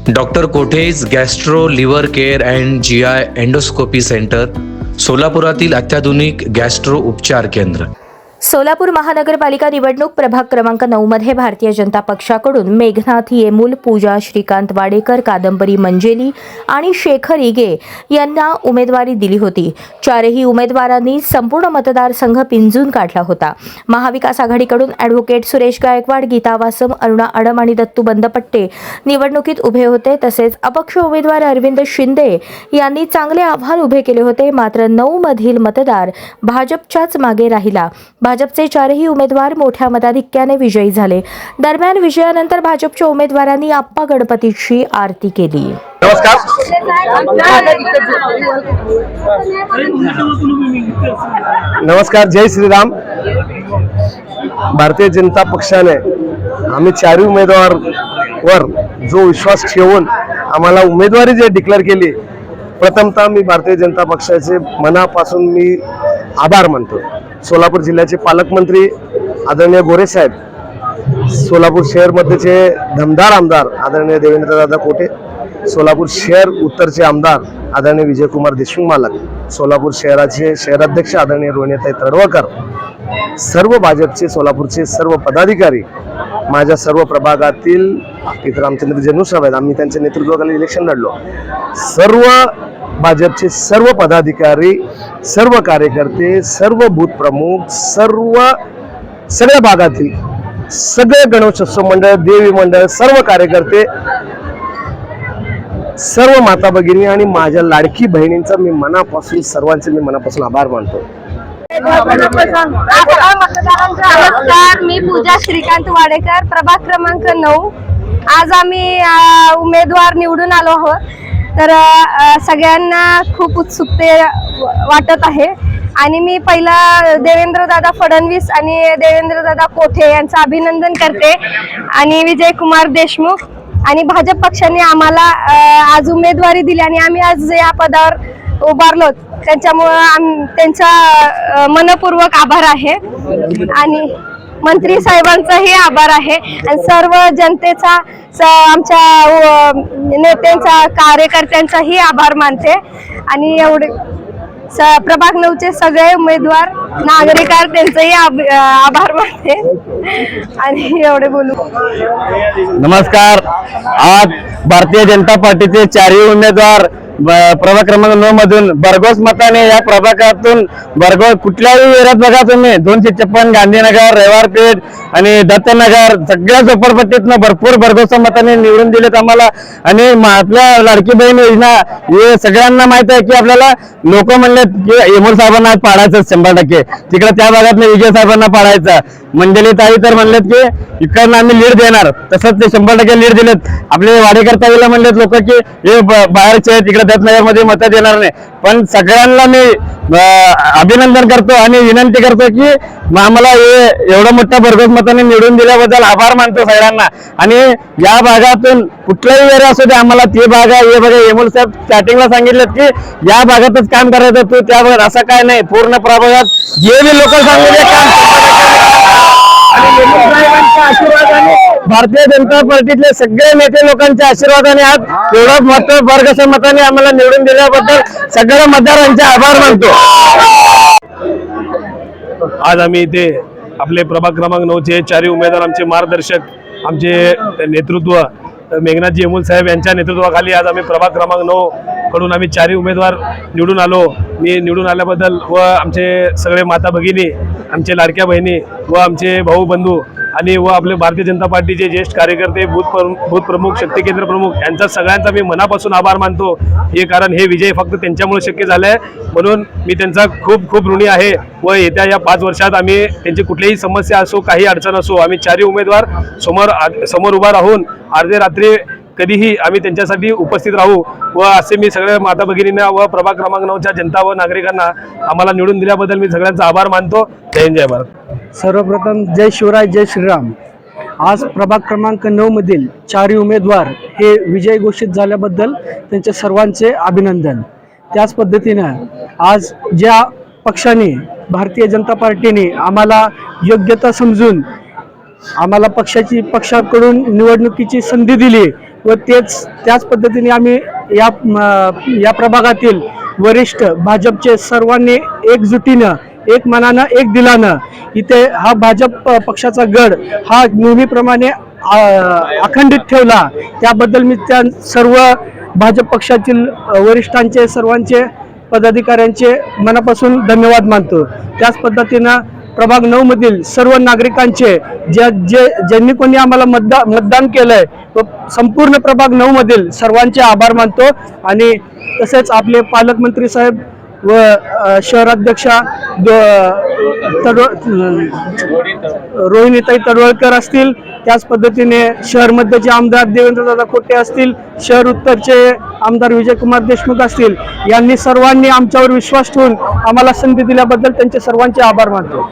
Doctor Kothej gastro liver care and GI endoscopy centre, सोलापुरातील अत्याधुनिक gastro उपचार केंद्र. सोलापूर महानगरपालिका निवडणूक प्रभाग क्रमांक 9 मध्ये भारतीय जनता पक्षाकडून मेघनाथ येमूल, पूजा श्रीकांत वाडेकर, कादंबरी मंजेली आणि शेखर इगे यांना उमेदवारी दिली होती. चारही उमेदवारांनी संपूर्ण मतदारसंघ पिंजून काढला होता. महाविकास आघाडीकडून ॲडव्होकेट सुरेश गायकवाड, गीता वासम, अरुणा आडम आणि दत्तू बंदपट्टे निवडणुकीत उभे होते. तसेच अपक्ष उमेदवार अरविंद शिंदे यांनी चांगले आव्हान उभे केले होते. मात्र 9 मधील मतदार भाजपच्याच मागे राहिला. भाजपचे चारही उमेदवार मोठ्या मताधिक्याने विजयी झाले. दरम्यान विजयानंतर भाजपच्या उमेदवारांनी आप्पा गणपतीची आरती केली. नमस्कार, जय श्रीराम. भारतीय जनता पक्षाने आम्ही चारही उमेदवारांवर जो विश्वास ठेवून आम्हाला उमेदवारी जे डिक्लेअर केली, प्रथमतः मी भारतीय जनता पक्षाचे मनापासून मी आभार मानतो. सोलापूर जिल्ह्याचे पालकमंत्री आदरणीय गोरे साहेब, सोलापूर शहरमध्येचे दमदार आमदार आदरणीय देवेंद्रदादा कोटे, सोलापूर शहर उत्तरचे आमदार आदरणीय विजयकुमार देशमुख मालक, सोलापूर शहराचे शहराध्यक्ष आदरणीय रोहिणीताई तडवळकर, सर्व भाजपचे सोलापूरचे सर्व पदाधिकारी, माझ्या सर्व प्रभागातील इतर रामचंद्र जन्नू साहेब आहेत, आम्ही त्यांच्या नेतृत्वाखाली इलेक्शन लढलो. सर्व भाजपचे सर्व पदाधिकारी, सर्व कार्यकर्ते, सर्व बूथ प्रमुख, सगळ्या भागातील सगळे गणेशोत्सव मंडळ, देवी मंडळ, सर्व कार्यकर्ते, सर्व माता भगिनी आणि माझ्या लाडकी बहिणींचा मी मनापासून सर्वांचे मी मनापासून आभार मानतो. नमस्कार, मी पूजा श्रीकांत वाडेकर, प्रभाग क्रमांक 9. आज आम्ही उमेदवार निवडून आलो आहोत. तर सगळ्यांना खूप उत्सुकते वाटत आहे आणि मी पहिला देवेंद्रदादा फडणवीस आणि देवेंद्रदादा कोठे यांचं अभिनंदन करते आणि विजयकुमार देशमुख आणि भाजप पक्षाने आम्हाला आज उमेदवारी दिली आणि आम्ही आज या पदावर उभारलो. त्याच्यामुळं त्यांचा मनपूर्वक आभार आहे आणि मंत्री साहेबांचाही आभार आहे आणि सर्व जनतेचा, आमच्या नेत्यांचा, कार्यकर्त्यांचाही आभार मानते. आणि एवढे प्रभाग 9चे सगळे उमेदवार, नागरिक त्यांचाही आभार मानते आणि एवढे बोलू. नमस्कार, आज भारतीय जनता पार्टीचे चारही उमेदवार प्रभाग क्रमांक 9 मधून भरघोस मताने या प्रभागातून कुठल्याही एरियात बघा तुम्ही 256 गांधीनगर, रेवारपेठ आणि दत्तनगर सगळ्या झोपडपट्टीतनं भरपूर भरघोस मताने निवडून दिलेत आम्हाला. आणि आपल्या लाडकी बहीण योजना हे सगळ्यांना माहित आहे की आपल्याला लोक म्हणले की येमूर साहेबांना पाडायचं 100%, तिकडे त्या भागात विजय साहेबांना पाडायचं. मंडळी ताई तर म्हणलेत की इकडनं आम्ही लीड देणार, तसंच ते 100% लीड दिलेत. आपले वाडेकर ताईला म्हणलेत लोक की हे बाहेरचे तिकडे दत्तनगर मध्ये मतं देणार नाही. पण सगळ्यांना मी अभिनंदन करतो आणि विनंती करतो की आम्हाला हे एवढं मोठ्या भरघोस मताने निवडून दिल्याबद्दल आभार मानतो सगळ्यांना. आणि या भागातून कुठलाही एरिया असू दे, आम्हाला ते भाग हे बघा, येमूल साहेब स्टार्टिंगला सांगितलं की या भागातच काम करायचं, तू त्या भागात असं काय नाही, पूर्ण प्रभागात जे बी लोक सांगितले आशीर्वादाने, भारतीय जनता पार्टीतले सगळे नेते लोकांच्या आशीर्वादाने आज एवढं मत भरघोस मताने आम्हाला निवडून दिल्याबद्दल सगळ्या मतदारांचे आभार मानतो. आज आम्ही इथे आपले प्रभाग क्रमांक 9चे चारही उमेदवार, आमचे मार्गदर्शक, आमचे नेतृत्व मेघनाथजी येमूल साहेब यांच्या नेतृत्वाखाली आज आम्ही प्रभाग क्रमांक 9 कडून आम्ही चारही उमेदवार निवडून आलो. मी निवडून आल्याबद्दल व आमचे सगळे माता भगिनी, आमचे लाडक्या बहिणी व आमचे भाऊ बंधू आणि व आपले भारतीय जनता पार्टीचे ज्येष्ठ कार्यकर्ते, बूथ प्रमुख, शक्ती केंद्र प्रमुख यांचा सगळ्यांचा मी मनापासून आभार मानतो. हे कारण हे विजय फक्त त्यांच्यामुळे शक्य झालं आहे, म्हणून मी त्यांचा खूप खूप ऋणी आहे. व येत्या या 5 वर्षात आम्ही त्यांची कुठलीही समस्या असो, काही अडचण असो, आम्ही चारही उमेदवार समोर उभा राहून अर्धे रात्री कधीही आम्ही त्यांच्यासाठी उपस्थित राहू. व असे मी सगळ्या माता भगिनींना व प्रभाग क्रमांक 9च्या जनता व नागरिकांना आम्हाला निवडून दिल्याबद्दल मी सगळ्यांचा आभार मानतो. जय हिंद, जय भारत. सर्वप्रथम जय शिवराय, जय श्रीराम. आज प्रभाग क्रमांक 9 मधील चारही उमेदवार हे विजय घोषित झाल्याबद्दल त्यांचे सर्वांचे अभिनंदन. त्याच पद्धतीनं आज ज्या पक्षाने, भारतीय जनता पार्टीने आम्हाला योग्यता समजून आम्हाला पक्षाकडून निवडणुकीची संधी दिली, व त्याच पद्धतीने आम्ही या प्रभागातील वरिष्ठ भाजपचे सर्वांनी एकजुटीनं, एक मनानं, एक दिलानं इथे हा भाजप पक्षाचा गड हा नेहमीप्रमाणे अखंडित ठेवला, त्याबद्दल मी त्या सर्व भाजप पक्षातील वरिष्ठांचे, सर्वांचे पदाधिकाऱ्यांचे मनापासून धन्यवाद मानतो. त्याच पद्धतीनं प्रभाग 9 मधील सर्व नागरिकांचे ज्यांनी कोणी आम्हाला मतदान केलंय व संपूर्ण प्रभाग 9 मधील सर्वांचे आभार मानतो. आणि तसेच आपले पालकमंत्री साहेब व शहराध्यक्षा रोहिणीताई तडवळकर असतील, त्याच पद्धतीने शहर मध्यचे आमदार देवेंद्रदादा खोटे असतील, शहर उत्तरचे आमदार विजयकुमार देशमुख असतील, यांनी सर्वांनी आमच्यावर विश्वास ठेवून आम्हाला संधी दिल्याबद्दल त्यांचे सर्वांचे आभार मानतो.